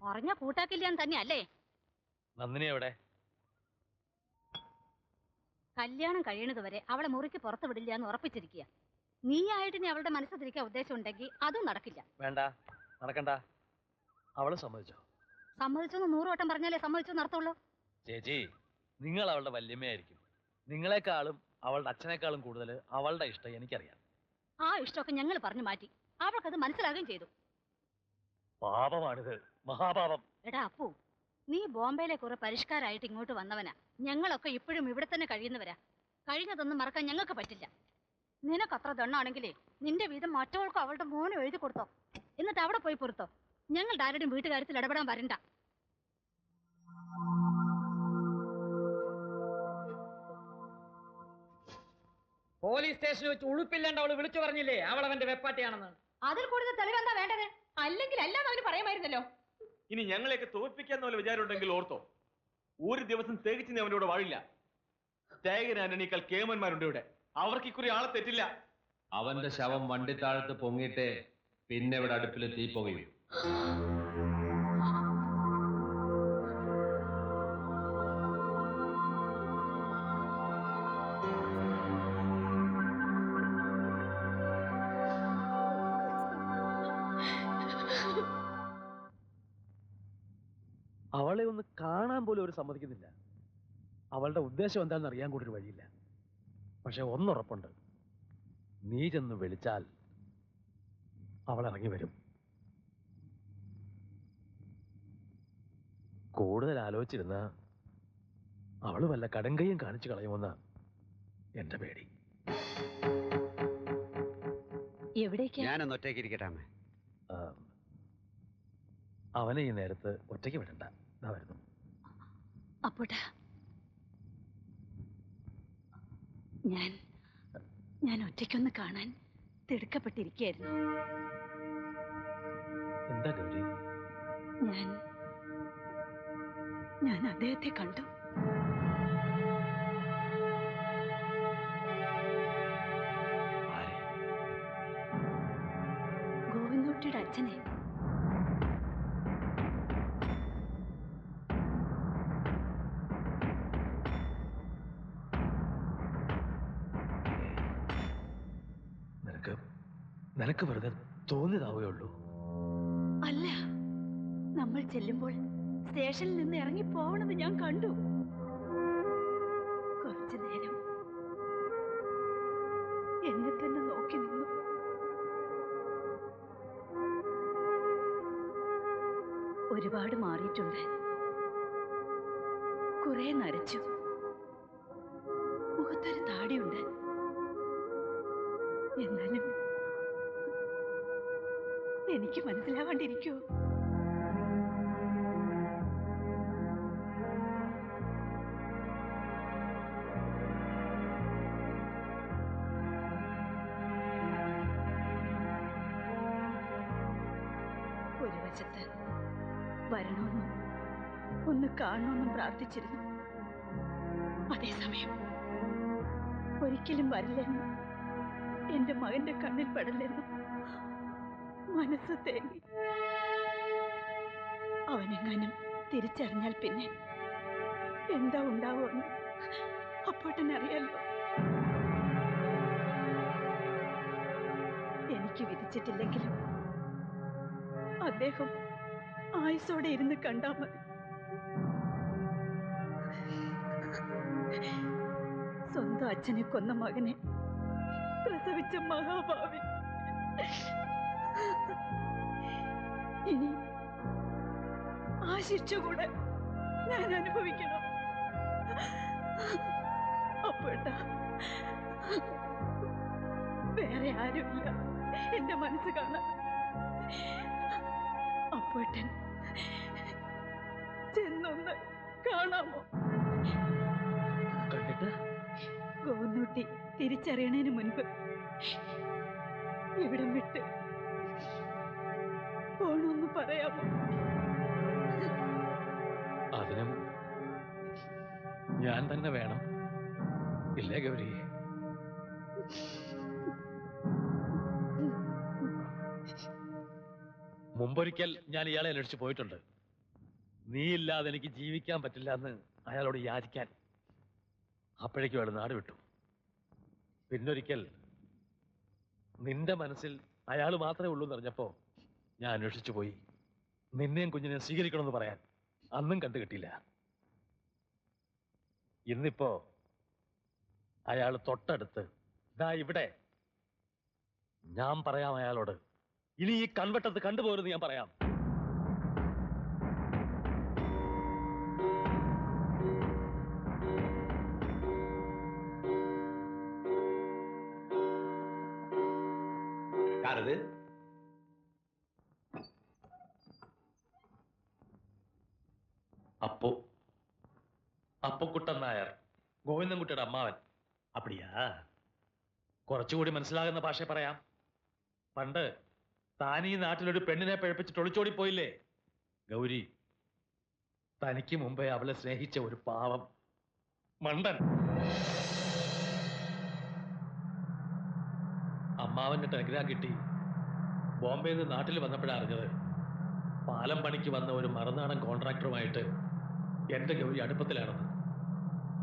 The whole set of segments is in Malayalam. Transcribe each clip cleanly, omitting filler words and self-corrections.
പറഞ്ഞ കൂട്ടാക്കില്ലാന്ന് തന്നെയല്ലേ? നന്ദിനി എവിടെ? കല്യാണം കഴിയണത് വരെ അവളെ മുറിക്ക് പുറത്തു വിടില്ല എന്ന് ഉറപ്പിച്ചിരിക്കുക. നീ ആയിട്ട് നീ അവളുടെ മനസ്സ് തിരിക്കാൻ ഉദ്ദേശം ഉണ്ടെങ്കിൽ അതും നടക്കില്ല. വേണ്ട, നടക്കണ്ട. അവള് സമ്മതിച്ചോ? സമ്മതിച്ചെന്ന് 100 വട്ടം പറഞ്ഞാലേ സമ്മതിച്ചു നടത്തുള്ളൂ. ചേച്ചി, നിങ്ങൾ അവളുടെ വല്യമ്മയായിരിക്കും. നിങ്ങളെക്കാളും അവളുടെ അച്ഛനേക്കാളും കൂടുതൽ അവളുടെ ഇഷ്ടം എനിക്കറിയാം. ആ ഇഷ്ടമൊക്കെ ഞങ്ങൾ പറഞ്ഞു മാറ്റി. അവൾക്കത് മനസ്സിലാകുകയും ചെയ്തു. പാപമാണിത്, മഹാപാപം. എടാ അപ്പു, നീ ബോംബെയിലെ കുറെ പരിഷ്കാരായിട്ട് ഇങ്ങോട്ട് വന്നവനാ. ഞങ്ങളൊക്കെ ഇപ്പോഴും ഇവിടെ തന്നെ കഴിയുന്നവരാ. കഴിഞ്ഞതൊന്നും മറക്കാൻ ഞങ്ങൾക്ക് പറ്റില്ല. നിനക്കത്ര ദണ്ണാണെങ്കിലേ നിന്റെ വീതം മറ്റവൾക്കും അവളുടെ മോനും എഴുതി കൊടുത്തോ. എന്നിട്ട് അവിടെ പോയി പൊറുത്തോ. ഞങ്ങളുടെ ആരുടെയും വീട്ടുകാര്യത്തിൽ ഇടപെടാൻ വരണ്ട. പോലീസ് സ്റ്റേഷനിൽ വെച്ച് ഉളുപ്പില്ലാണ്ട് അവള് വിളിച്ചു പറഞ്ഞില്ലേ അവളവന്റെ വെപ്പാട്ടിയാണെന്ന്? അതിൽ കൂടുതൽ തെളിവെന്താ വേണ്ടത്? അല്ലെങ്കിൽ എല്ലാം അവന് പറയാമായിരുന്നല്ലോ. ഇനി ഞങ്ങളെയൊക്കെ തോൽപ്പിക്കാന്ന പോലെ വിചാരം ഉണ്ടെങ്കിൽ ഓർത്തോ, ഒരു ദിവസം തികച്ച് നീ അവന്റെ കൂടെ വാഴില്ല. ടൈഗർ ആന്റണിയേക്കാൾ കേമന്മാരുണ്ട് ഇവിടെ. അവർക്ക് ഇക്കുറി ആളെ തെറ്റില്ല. അവന്റെ ശവം വണ്ടിത്താഴത്ത് പൊങ്ങിയിട്ടേ പിന്നെ ഇവിടെ അടുപ്പിൽ തീ പുകയും. അവളെ ഒന്ന് കാണാൻ പോലും ഒരു സമ്മതിക്കുന്നില്ല. അവളുടെ ഉദ്ദേശം എന്താണെന്ന് അറിയാൻ കൂടി ഒരു വഴിയില്ല. പക്ഷെ ഒന്നുറപ്പുണ്ട്, നീ ചെന്ന് വിളിച്ചാൽ അവൾ ഇറങ്ങി വരും. കൂടുതൽ ആലോചിച്ചിരുന്ന അവള് വല്ല കടങ്കയും കാണിച്ചു കളയുമെന്ന എന്റെ പേടി. ഞാനൊന്ന് ഒറ്റയ്ക്ക് ഇരിക്കട്ടെ. അവനെ ഈ നേരത്ത് ഒറ്റയ്ക്ക് വിടണ്ട. ഇതാ വരുന്നു. അപ്പോട്ടാ, ഞാൻ ഒറ്റയ്ക്കൊന്ന് കാണാൻ തിടുക്കപ്പെട്ടിരിക്കുകയായിരുന്നു. എന്താ ഗൗരി? ഞാൻ അദ്ദേഹത്തെ കണ്ടു. ഗോവിന്ദുട്ടിയുടെ അച്ഛനെ. നിനക്ക് വെറുതെ തോന്നിയതാവേ ഉള്ളൂ. അല്ല, നമ്മൾ ചെല്ലുമ്പോൾ സ്റ്റേഷനിൽ നിന്ന് ഇറങ്ങി പോകണത് ഞാൻ കണ്ടു. കുറച്ചു നേരം എന്നെ തന്നെ നോക്കി നിന്നു. ഒരുപാട് മാറിയിട്ടുണ്ട്. കുറെ നരച്ചു. മുഖത്തൊരു താടിയുണ്ട്. എന്നാലും എനിക്ക് മനസ്സിലാവാണ്ടിരിക്കോ? ഒരു വശത്ത് വരണമെന്നും ഒന്ന് കാണണമെന്നും പ്രാർത്ഥിച്ചിരുന്നു. അതേസമയം ഒരിക്കലും വരില്ലെന്നും എന്റെ മകന്റെ കണ്ണിൽ പെടലെന്നും മനസ്സ് തേങ്ങി. അവനെങ്ങാനും തിരിച്ചറിഞ്ഞാൽ പിന്നെ എന്താ ഉണ്ടാവുമെന്ന് അപ്പോട്ടനറിയാലോ. എനിക്ക് വിധിച്ചിട്ടില്ലെങ്കിലും അദ്ദേഹം ആയുസോടെ ഇരുന്ന് കണ്ടാ മതി. സ്വന്തം അച്ഛനെ കൊന്ന മകനെ പ്രസവിച്ച മഹാഭാവി ഇനി ആ ശിക്ഷ കൂടെ ഞാൻ അനുഭവിക്കണം. അപ്പോട്ടാ, വേറെ ആരുമില്ല എന്റെ മനസ്സ് കാണാൻ. അപ്പോട്ടൻ ചെന്നൊന്ന് കാണാമോ? കണ്ടിട്ട് ഗോന്നൂട്ടി തിരിച്ചറിയണതിന് മുൻപ് ഇവിടം വിട്ട് പോണോന്ന് പറയാമോ? അതിനും ഞാൻ തന്നെ വേണം, ഇല്ലേ ഗൗരി? മുമ്പൊരിക്കൽ ഞാൻ ഇയാളെ അന്വേഷിച്ച് പോയിട്ടുണ്ട്. നീയില്ലാതെ എനിക്ക് ജീവിക്കാൻ പറ്റില്ല എന്ന് അയാളോട് യാചിക്കാൻ. അപ്പോഴേക്കും അയാൾ നാട് വിട്ടു. പിന്നൊരിക്കൽ നിന്റെ മനസ്സിൽ അയാൾ മാത്രമേ ഉള്ളൂ എന്നറിഞ്ഞപ്പോ ഞാൻ അന്വേഷിച്ചു പോയി. നിന്നെയും കുഞ്ഞിനെ സ്വീകരിക്കണമെന്ന് പറയാൻ അന്നും കണ്ടു കിട്ടിയില്ല. ഇന്നിപ്പോ അയാൾ തൊട്ടടുത്ത് ദാ ഇവിടെ. ഞാൻ പറയാം അയാളോട്, ഇനി ഈ കൺവെട്ടത്ത് കണ്ടുപോരുന്ന് ഞാൻ പറയാം. யாரது? അപ്പുക്കുട്ടൻ നായർ, ഗോവിന്ദൻകുട്ടിയുടെ അമ്മാവൻ. அப்படியா? കുറച്ചുകൂടി മനസ്സിലാകുന്ന ഭാഷ പറയാം. പണ്ട് താൻ ഈ നാട്ടിലൊരു പെണ്ണിനെ പഴപ്പിച്ചിട്ട് ഒളിച്ചോടി പോയില്ലേ, ഗൗരി. തനിക്ക് മുമ്പേ അവളെ സ്നേഹിച്ച ഒരു പാവം മണ്ടൻ. അമ്മാവന്റെ ടെലഗ്രാം കിട്ടി. ബോംബെയിൽ നിന്ന് നാട്ടിൽ വന്നപ്പോഴാണ് അറിഞ്ഞത് പാലം പണിക്ക് വന്ന ഒരു മറുനാടൻ കോൺട്രാക്ടറുമായിട്ട് എന്റെ ഗൗരി അടുപ്പത്തിലാണെന്ന്.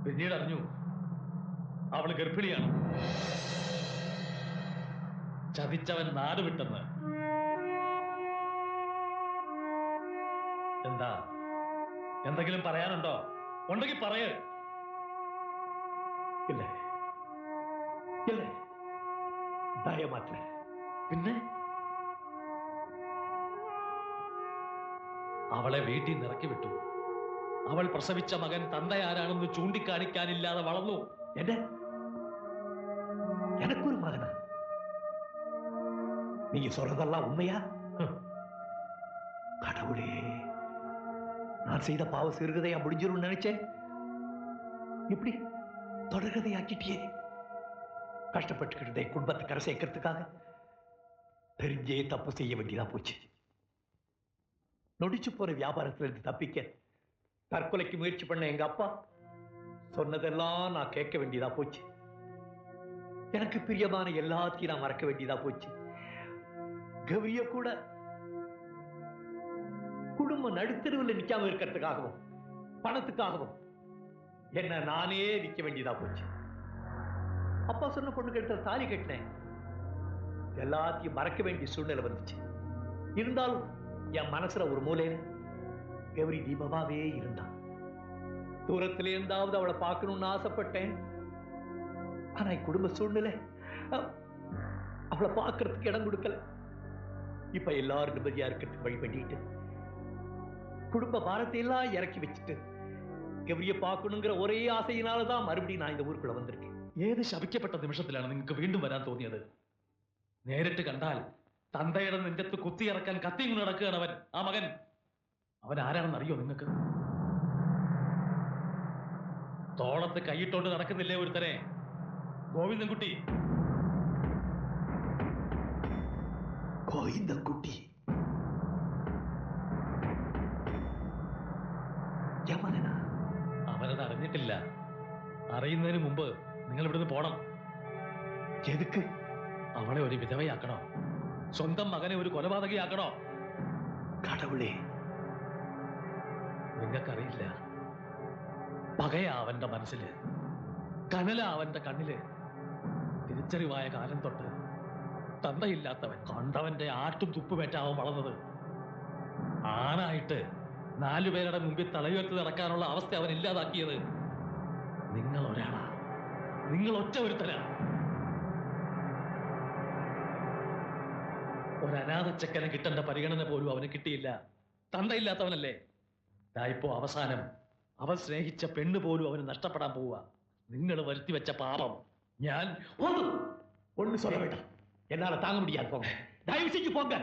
പിന്നീട് അറിഞ്ഞു അവള് ഗർഭിണിയാണ്. ചതിച്ചവൻ നാട് വിട്ടെന്ന്. എന്താ, എന്തെങ്കിലും പറയാനുണ്ടോ? ഉണ്ടെങ്കിൽ പറയ്. இல்ல இல்ல, பயமாற்ற. പിന്നെ അവളെ വീട്ടിൽ നിന്ന് ഇറക്കി വിട്ടു. അവൾ പ്രസവിച്ച മകൻ തന്തയാരാണെന്ന് ചൂണ്ടിക്കാണിക്കാനില്ലാതെ വളർന്നു. என்ன? எனக்கு ஒரு மகனா? நீங்க சொல்றதெல்லாம் உண்மையா? கடவுளே, நான் செய்த பாவ சிறுகதையா முடிஞ்சிரும் நினைச்சேன். இப்படி தொடர்கதையாக்கிட்டியே. கஷ்டப்பட்டுக்கிட்டே குடும்பத்தை கரை சேர்க்கறதுக்காக தெரிஞ்சே தப்பு செய்ய வேண்டியதா போச்சு. நொடிச்சு போற வியாபாரத்துல இருந்து தப்பிக்க தற்கொலைக்கு முயற்சி பண்ண எங்க அப்பா சொன்னதெல்லாம் நான் கேட்க வேண்டியதா போச்சு. எனக்கு பிரியமான எல்லாத்தையும் நான் மறக்க வேண்டியதா போச்சு. கௌரிய கூட குடும்ப நடுத்தருவில் நிக்காம இருக்கிறதுக்காகவும் பணத்துக்காகவும் என்ன நானே விற்க வேண்டியதா போச்சு. அப்பா சொன்ன பொண்ணு கெடுத்த தாலி கட்டினேன். எல்லாத்தையும் மறக்க வேண்டிய சூழ்நிலை வந்துச்சு. இருந்தாலும் என் மனசுல ஒரு மூலையில கௌரி தீபமாவே இருந்தான். தூரத்திலே இருந்தாவது அவளை பார்க்கணும்னு ஆசைப்பட்டேன். ஆனா குடும்ப சூழ்நிலை அவளை பார்க்கறதுக்கு இடம் கொடுக்கல. இப்ப எல்லாரும் நிம்மதியா இருக்கிறதுக்கு வழி பண்ணிட்டு குடும்ப பாரத்தை எல்லாம் இறக்கி வச்சுட்டு கௌரிய பார்க்கணுங்கிற ஒரே ஆசையினாலதான் மறுபடியும் நான் இந்த ஊருக்குள்ள வந்திருக்கேன். ഏത് ശപിക്കപ്പെട്ട നിമിഷത്തിലാണ് നിങ്ങൾക്ക് വീണ്ടും വരാൻ തോന്നിയത്? നേരിട്ട് കണ്ടാൽ തന്തയുടെ നെഞ്ചത്ത് കുത്തിയിറക്കാൻ കത്തിയും കൊണ്ട് നടക്കുകയാണ് അവൻ. ആ മകൻ അവൻ ആരാണെന്ന് അറിയോ നിങ്ങൾക്ക്? തോളത്ത് കൈയിട്ടോണ്ട് നടക്കുന്നില്ലേ ഒരുത്തനെ, ഗോവിന്ദൻകുട്ടി. ഗോവിന്ദൻകുട്ടി യമനാ? അവനത് അറിഞ്ഞിട്ടില്ല. അറിയുന്നതിന് മുമ്പ് നിങ്ങൾ ഇവിടുന്ന് പോണം. എതുക്ക്? അവളെ ഒരു വിധവയാക്കണോ? സ്വന്തം മകനെ ഒരു കൊലപാതകയാക്കണോ? കടവുളേ, നിങ്ങൾക്കറിയില്ല. പകയാ അവന്റെ മനസ്സില്, കനല അവന്റെ കണ്ണില്. തിരിച്ചറിവായ കാലം തൊട്ട് തന്തയില്ലാത്തവൻ കണ്ടവന്റെ ആട്ടും തുപ്പുമേറ്റാവൻ വളർന്നത്. ആണായിട്ട് 4 പേരുടെ മുമ്പിൽ തലയുയർത്തി നടക്കാനുള്ള അവസ്ഥ അവൻ ഇല്ലാതാക്കിയത് നിങ്ങൾ ഒരാളാ. നിങ്ങൾ ഒറ്റ ഒരുത്തനാ. ഒരനാഥച്ചക്കനെ കിട്ടേണ്ട പരിഗണന പോലും അവന് കിട്ടിയില്ല. തന്തയില്ലാത്തവനല്ലേ. ഇപ്പോ അവസാനം അവൻ സ്നേഹിച്ച പെണ്ണ് പോലും അവന് നഷ്ടപ്പെടാൻ പോവുക. നിങ്ങൾ വരുത്തി വെച്ച പാപം ഞാൻ ஒண்ணு சொல்ல வேண்டாம். என்னால தாங்க முடியாது. போங்க, தயவு செஞ்சு போங்க.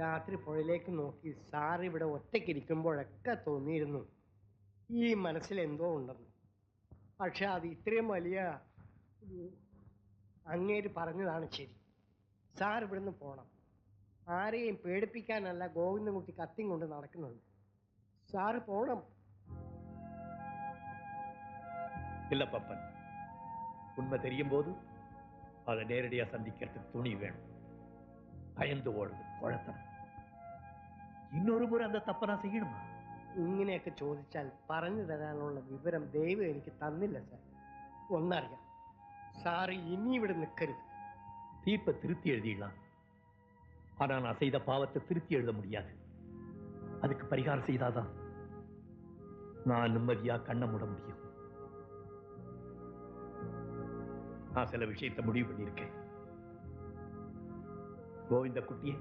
രാത്രി പുഴയിലേക്ക് നോക്കി സാർ ഇവിടെ ഒറ്റയ്ക്കിരിക്കുമ്പോഴൊക്കെ തോന്നിയിരുന്നു ഈ മനസ്സിൽ എന്തോ ഉണ്ടെന്ന്. പക്ഷെ അത് ഇത്രയും വലിയ അങ്ങേര് പറഞ്ഞതാണ് ശരി. സാർ ഇവിടുന്ന് പോണം. ആരെയും പേടിപ്പിക്കാനല്ല ഗോവിന്ദൻകുട്ടി കത്തിയും കൊണ്ട് നടക്കുന്നുണ്ട്. സാറ് പോണം. இல்ல பப்பன், உண்மை தெரியும் போது அதை நேரடியா சந்திக்கிறதுக்கு துணி வேணும். பயந்து ஓடுது குழத்தனம். இன்னொரு முறை அந்த தப்ப நான் செய்யணுமா? ഇങ്ങനെയൊക്കെ ചോദിച്ചാൽ പറഞ്ഞു തരാനുള്ള വിവരം ദൈവം എനിക്ക് തന്നില്ല സാർ. ഒന്നറിയാം, സാറ് ഇനി ഇവിടെ നിൽക്കരുത്. தீர்ப்பை திருத்தி எழுதிடலாம். ஆனா நான் செய்த பாவத்தை திருத்தி எழுத முடியாது. அதுக்கு பரிகாரம் செய்தாதான் நான் நிம்மதியா கண்ண மூட முடியும். நான் சில விஷயத்தை முடிவு பண்ணியிருக்கேன். கோவிந்த குட்டியே,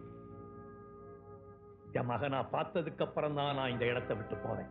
என் மகனா பார்த்ததுக்கு அப்புறம் தான் நான் இந்த இடத்தை விட்டு போறேன்.